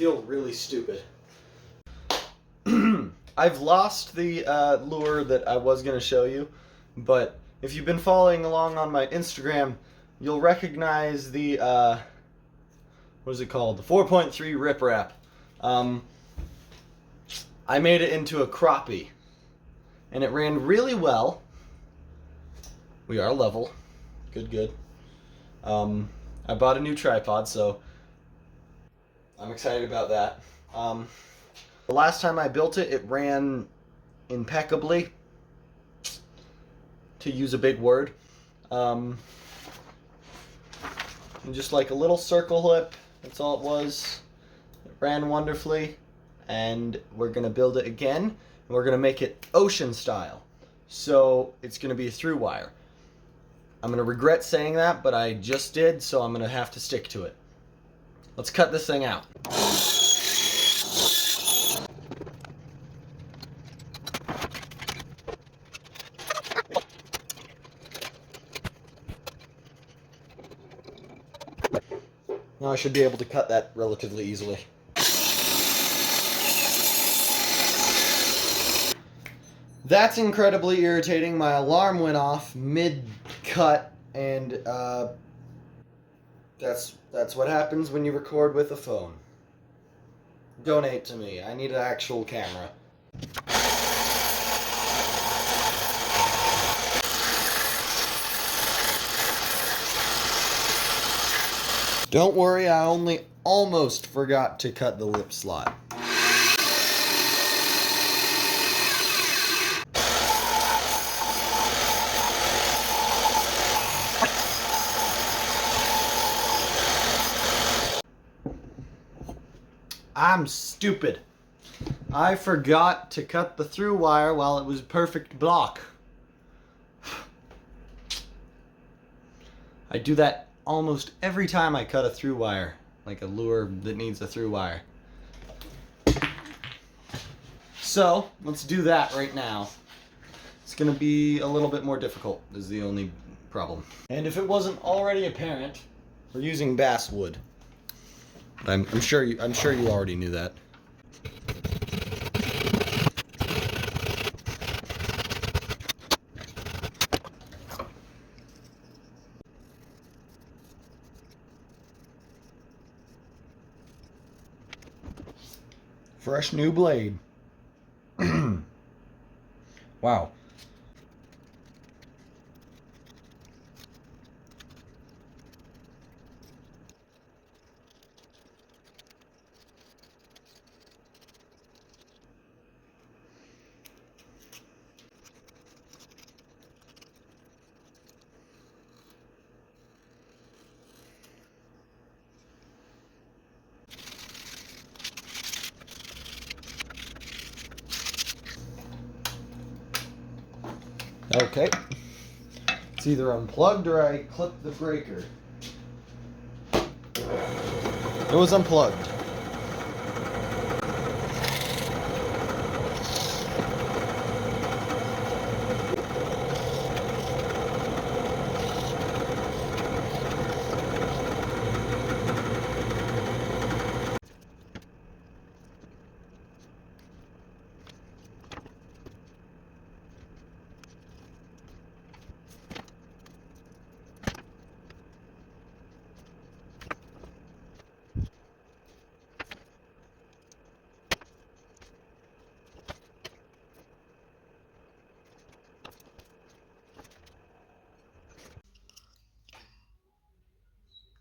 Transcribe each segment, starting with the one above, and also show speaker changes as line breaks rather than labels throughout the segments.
feel really stupid. I've lost the lure that I was going to show you, but if you've been following along on my Instagram, you'll recognize the, what is it called? The 4.3 riprap. I made it into a crappie, and it ran really well. We are level. Good, good. I bought a new tripod, so I'm excited about that. The last time I built it, it ran impeccably, to use a big word. And just like a little circle lip, that's all it was. It ran wonderfully, and we're going to build it again, and we're going to make it ocean style. So it's going to be a through wire. I'm going to regret saying that, but I just did, so I'm going to have to stick to it. Let's cut this thing out. Now I should be able to cut that relatively easily. That's incredibly irritating. My alarm went off mid-cut, and that's what happens when you record with a phone. Donate to me. I need an actual camera. Don't worry, I only almost forgot to cut the lip slot. I'm stupid. I forgot to cut the through wire while it was perfect block. I do that almost every time I cut a through wire, like a lure that needs a through wire. So, let's do that right now. It's gonna be a little bit more difficult, is the only problem. And if it wasn't already apparent, we're using basswood. I'm sure you already knew that. Fresh new blade. Wow. Okay. It's either unplugged or I clipped the breaker. It was unplugged.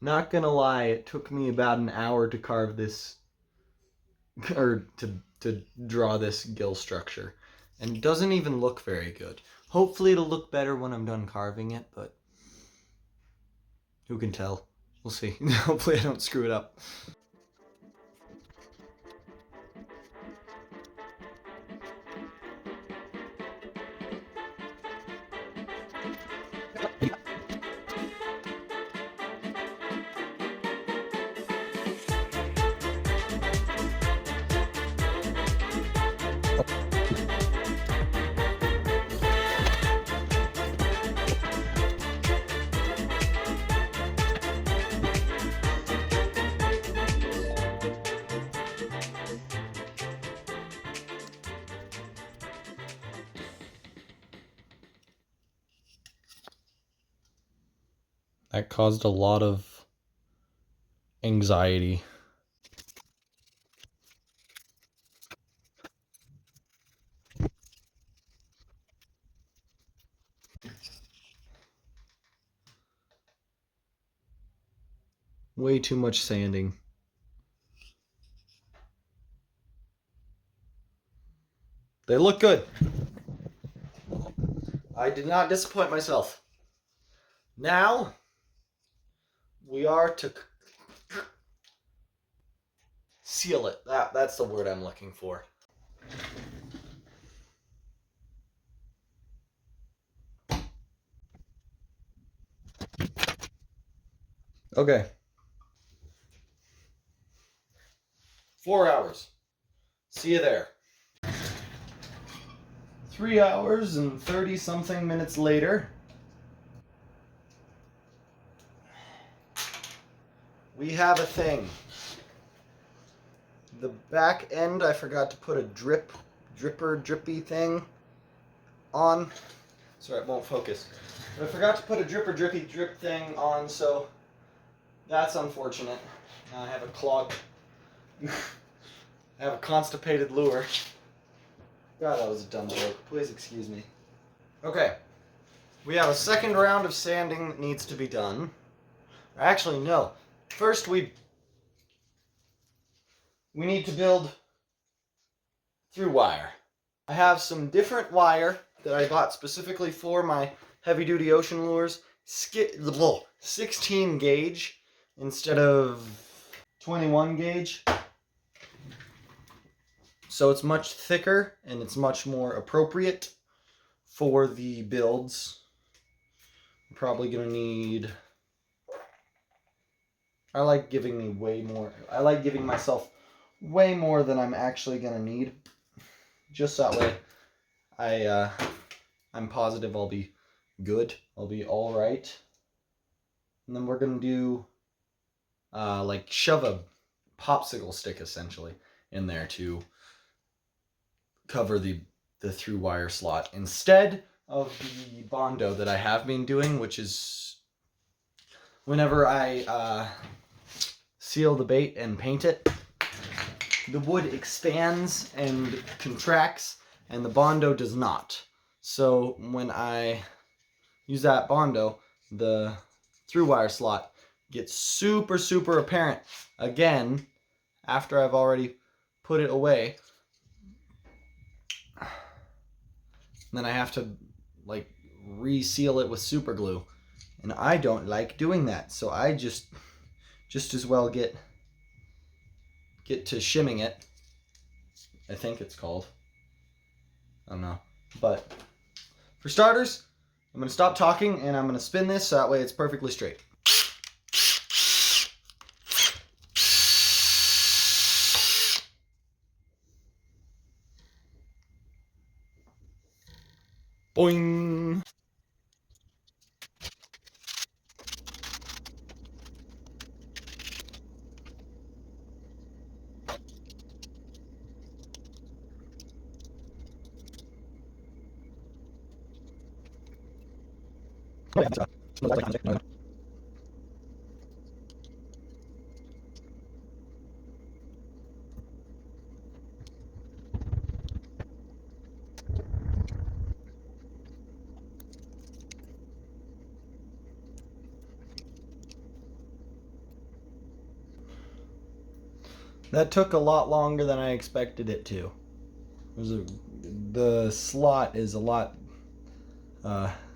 Not gonna lie, it took me about an hour to carve this, or to draw this gill structure. And it doesn't even look very good. Hopefully it'll look better when I'm done carving it, but who can tell? We'll see. Hopefully I don't screw it up. That caused a lot of anxiety. Way too much sanding. They look good. I did not disappoint myself. Now, we are to seal it. That's the word I'm looking for. Okay. 4 hours. See you there. 3 hours and 30 something minutes later, we have a thing. The back end, I forgot to put a drippy thing on. Sorry, it won't focus. But I forgot to put a drippy drip thing on, so that's unfortunate. Now I have a clogged, I have a constipated lure. God, that was a dumb joke. Please excuse me. Okay. We have a second round of sanding that needs to be done. Actually, no. First, we need to build through wire. I have some different wire that I bought specifically for my heavy-duty ocean lures. 16 gauge instead of 21 gauge. So it's much thicker and it's much more appropriate for the builds. I'm probably gonna need... I like giving myself way more than I'm actually gonna need. Just that way I'm positive I'll be good. I'll be alright. And then we're gonna do like shove a popsicle stick essentially in there to cover the through wire slot instead of the Bondo that I have been doing, which is whenever I seal the bait and paint it, the wood expands and contracts and the Bondo does not. So when I use that Bondo, the through wire slot gets super apparent again after I've already put it away. Then I have to like reseal it with super glue, and I don't like doing that, so I just as well get to shimming it. I think it's called. I don't know. But for starters, I'm gonna stop talking and I'm gonna spin this so that way it's perfectly straight. Boing! That took a lot longer than I expected it to. The slot is a lot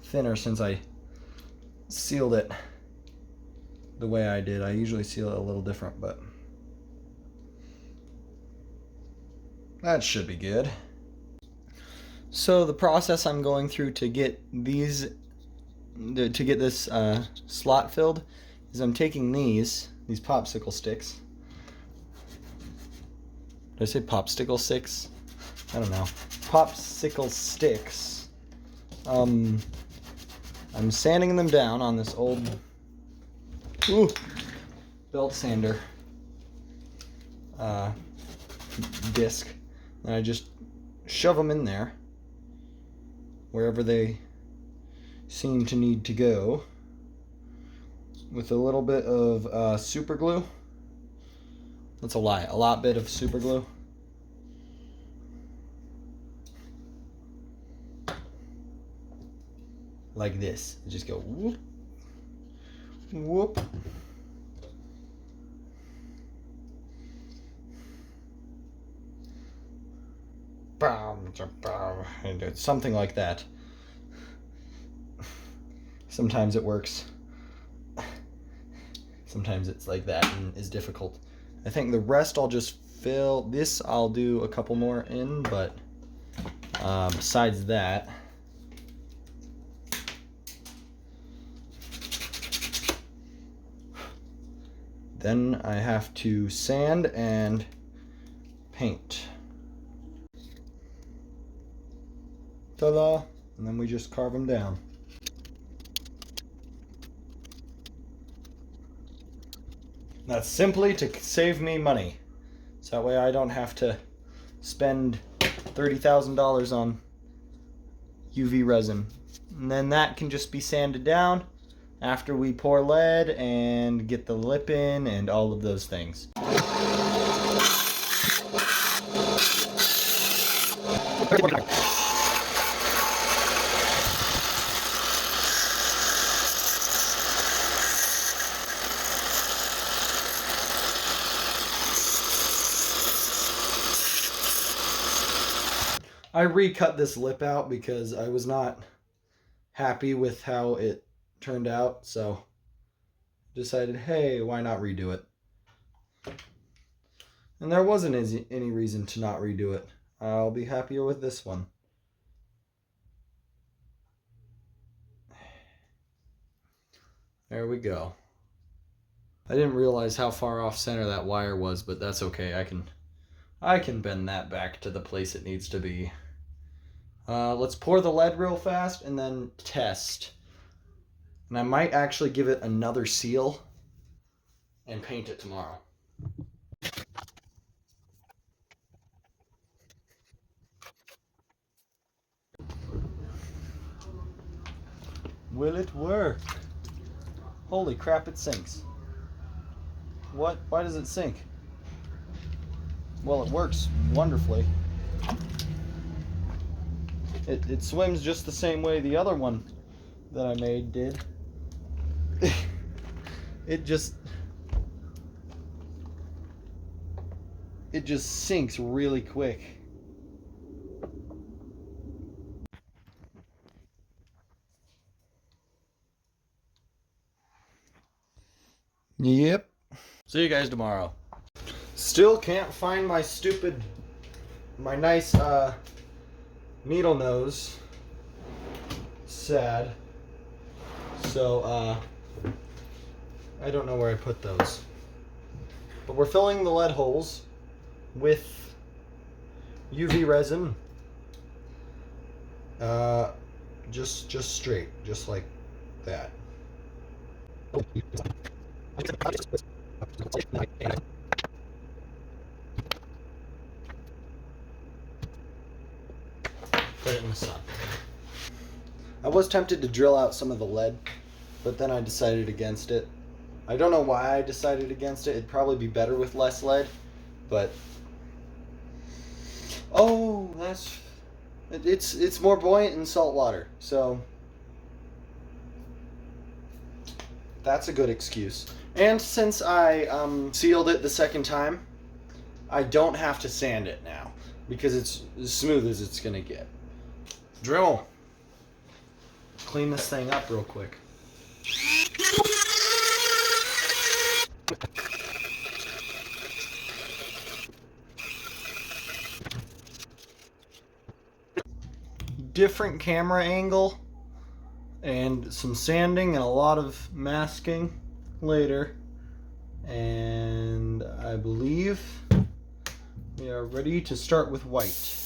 thinner since I sealed it the way I did. I usually seal it a little different, but that should be good. So the process I'm going through to get this slot filled is I'm taking these popsicle sticks. Did I say popsicle sticks? I don't know. Popsicle sticks. I'm sanding them down on this old belt sander disc, and I just shove them in there wherever they seem to need to go. with a little bit of super glue. That's a lie, a lot bit of super glue. Like this. Just go whoop, whoop. And something like that. Sometimes it works. Sometimes it's like that and is difficult. I think the rest I'll just fill. This I'll do a couple more in, but besides that, then I have to sand and paint. Ta-da! And then we just carve them down. That's simply to save me money. So that way I don't have to spend $30,000 on UV resin. And then that can just be sanded down after we pour lead and get the lip in and all of those things. I recut this lip out because I was not happy with how it turned out, so decided, hey, why not redo it? And there wasn't any reason to not redo it. I'll be happier with this one. There we go. I didn't realize how far off center that wire was, but that's okay. I can bend that back to the place it needs to be. Let's pour the lead real fast and then test. And I might actually give it another seal and paint it tomorrow. Will it work? Holy crap, it sinks. What? Why does it sink? Well, it works wonderfully. It swims just the same way the other one that I made did. It just sinks really quick. Yep. See you guys tomorrow. Still can't find my nice needle nose. Sad. So I don't know where I put those. But we're filling the lead holes with UV resin. Just straight, just like that. Put it in the sun. I was tempted to drill out some of the lead, but then I decided against it. I don't know why I decided against it. It'd probably be better with less lead, but oh, it's more buoyant in salt water, so that's a good excuse. And since I sealed it the second time, I don't have to sand it now because it's as smooth as it's gonna get. Drill. Clean this thing up real quick. Different camera angle and some sanding and a lot of masking later, and I believe we are ready to start with white.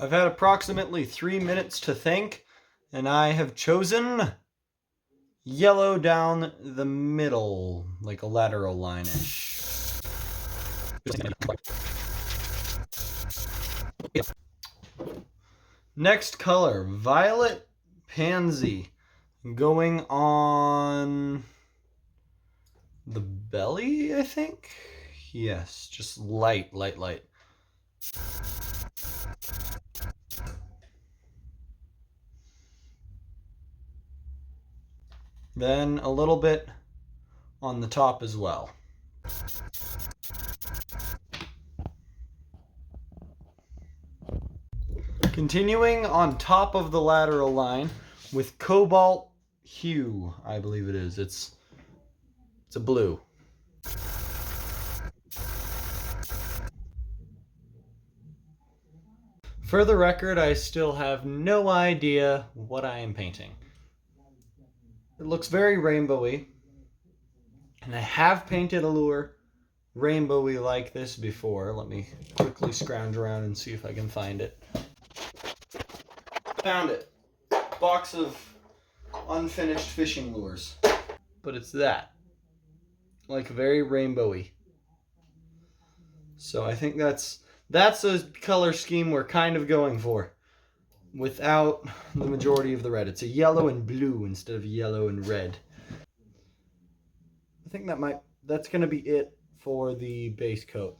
I've had approximately 3 minutes to think, and I have chosen yellow down the middle, like a lateral line-ish. Next color, violet pansy, going on the belly, I think? Yes, just light. Then a little bit on the top as well. Continuing on top of the lateral line with cobalt hue, I believe it is. It's a blue. For the record, I still have no idea what I am painting. It looks very rainbowy, and I have painted a lure rainbowy like this before. Let me quickly scrounge around and see if I can find it. Found it. Box of unfinished fishing lures. But it's that. Like very rainbowy. So I think that's a color scheme we're kind of going for. Without the majority of the red. It's a yellow and blue instead of yellow and red. I think that's gonna be it for the base coat.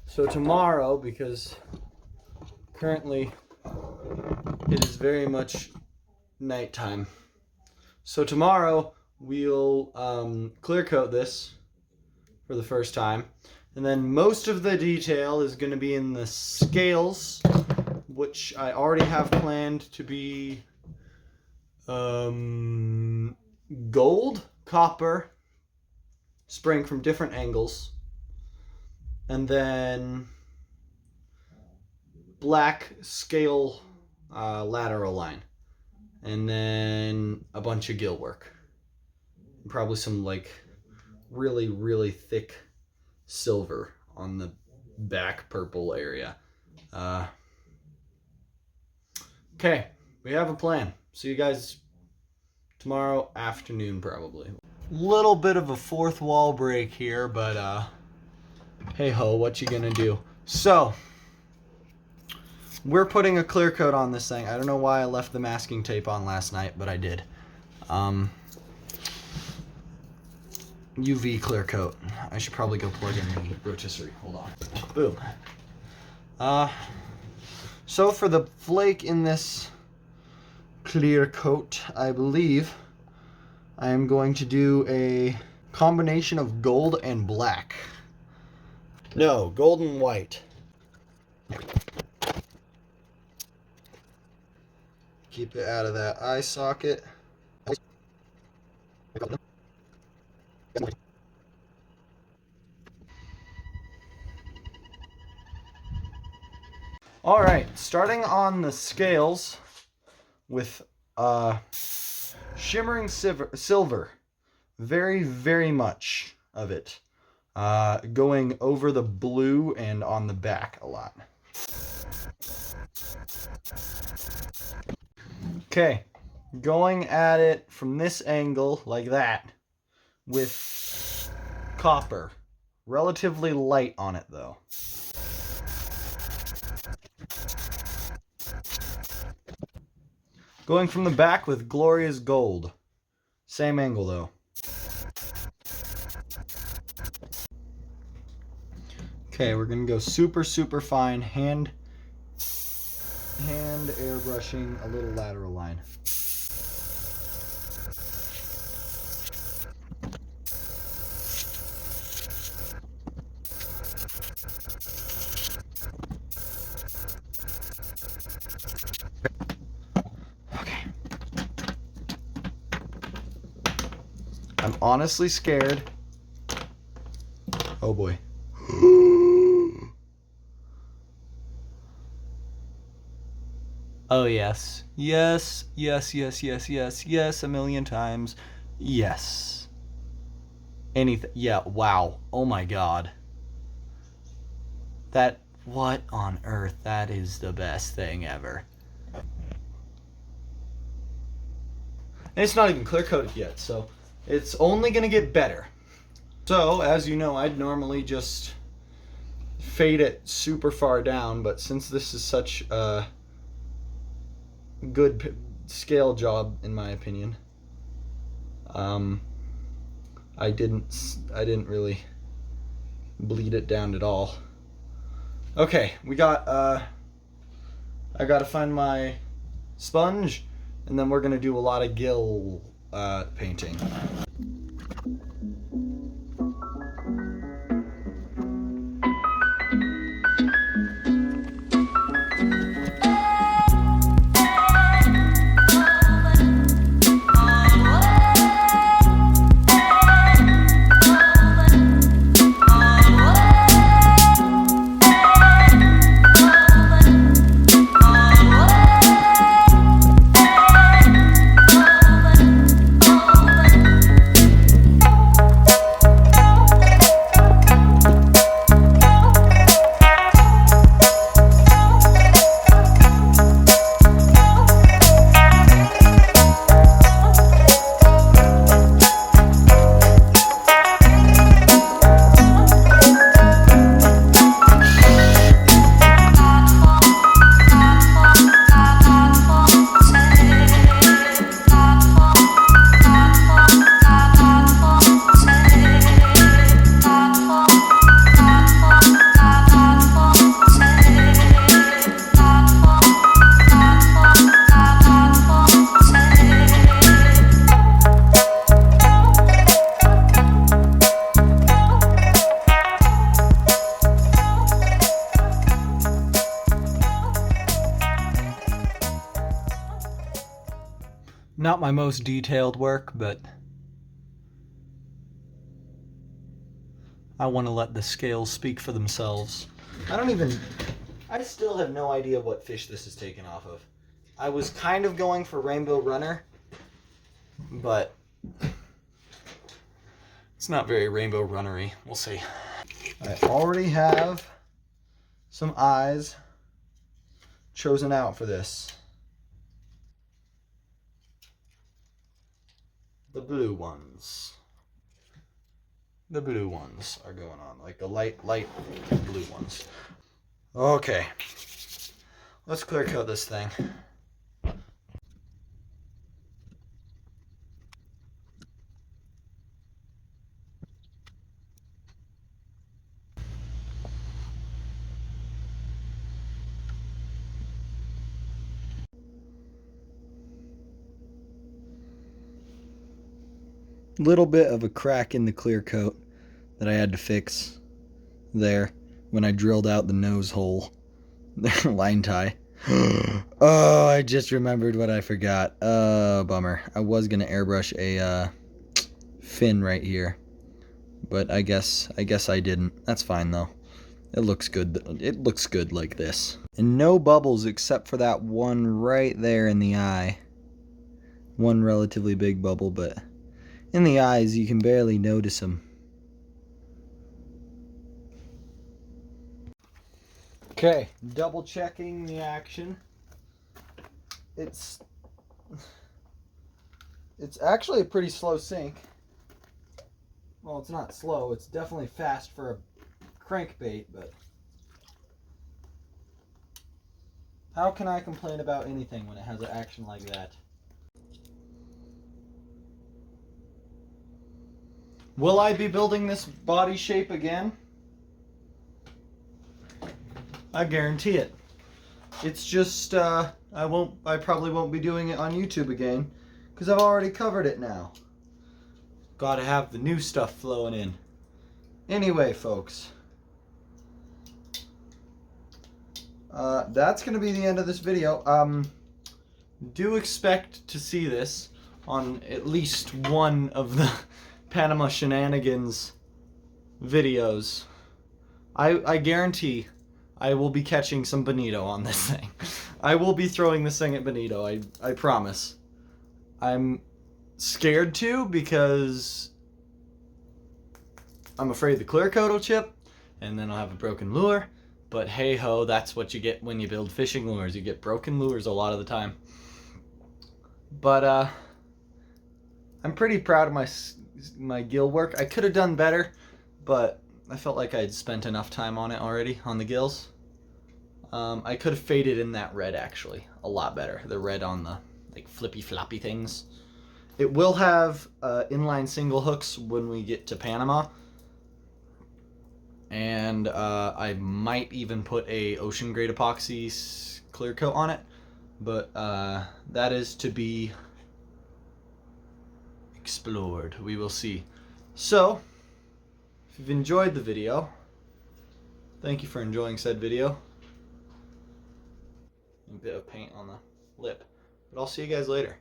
So tomorrow, because currently it is very much nighttime. So tomorrow we'll clear coat this for the first time. And then most of the detail is going to be in the scales, which I already have planned to be gold, copper, spraying from different angles. And then black scale lateral line. And then a bunch of gill work. Probably some like really thick silver on the back purple area. Okay, we have a plan. See you guys tomorrow afternoon probably. Little bit of a fourth wall break here, but hey ho, what you gonna do? So we're putting a clear coat on this thing. I don't know why I left the masking tape on last night, but I did. UV clear coat. I should probably go plug in the rotisserie. Hold on. Boom. So for the flake in this clear coat, I believe I am going to do a combination of gold and black. No, gold and white. Keep it out of that eye socket. All right, starting on the scales with shimmering silver, very much of it, going over the blue and on the back a lot. Okay, going at it from this angle like that with copper, relatively light on it though. Going from the back with glorious gold. Same angle though. Okay, we're gonna go super fine, hand airbrushing a little lateral line. I'm honestly scared. Oh boy. Oh yes. Yes, a million times. Yes. Anything. Yeah, wow. Oh my god. What on earth? That is the best thing ever. And it's not even clear coated yet, so it's only gonna get better. So, as you know, I'd normally just fade it super far down, but since this is such a good scale job, in my opinion, I didn't really bleed it down at all. Okay, we got, I gotta find my sponge, and then we're gonna do a lot of gill painting. Not my most detailed work, but I want to let the scales speak for themselves. I still have no idea what fish this is taken off of. I was kind of going for rainbow runner, but it's not very rainbow runnery. We'll see. I already have some eyes chosen out for this. The blue ones. The blue ones are going on, like the light blue ones. Okay, let's clear coat this thing. Little bit of a crack in the clear coat that I had to fix there when I drilled out the nose hole. Line tie. Oh, I just remembered what I forgot. Bummer. I was gonna airbrush a fin right here, but I guess I didn't. That's fine though. It looks good. It looks good like this. And no bubbles except for that one right there in the eye. One relatively big bubble, but in the eyes you can barely notice them. Okay, double checking the action. It's actually a pretty slow sink. Well, it's not slow, it's definitely fast for a crankbait, but how can I complain about anything when it has an action like that? Will I be building this body shape again? I guarantee it. It's just I probably won't be doing it on YouTube again because I've already covered it now. Gotta have the new stuff flowing in. Anyway, folks, that's gonna be the end of this video. Do expect to see this on at least one of the Panama Shenanigans videos. I guarantee I will be catching some bonito on this thing. I will be throwing this thing at bonito, I promise. I'm scared to because I'm afraid the clear coat will chip and then I'll have a broken lure. But hey ho, that's what you get when you build fishing lures. You get broken lures a lot of the time. But I'm pretty proud of my gill work. I could have done better, but I felt like I'd spent enough time on it already, on the gills. I could have faded in that red actually a lot better. The red on the like flippy floppy things. It will have inline single hooks when we get to Panama. And I might even put a ocean grade epoxy clear coat on it. But that is to be explored. We will see. So, if you've enjoyed the video, thank you for enjoying said video. A bit of paint on the lip. But I'll see you guys later.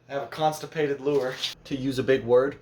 I have a constipated lure, to use a big word.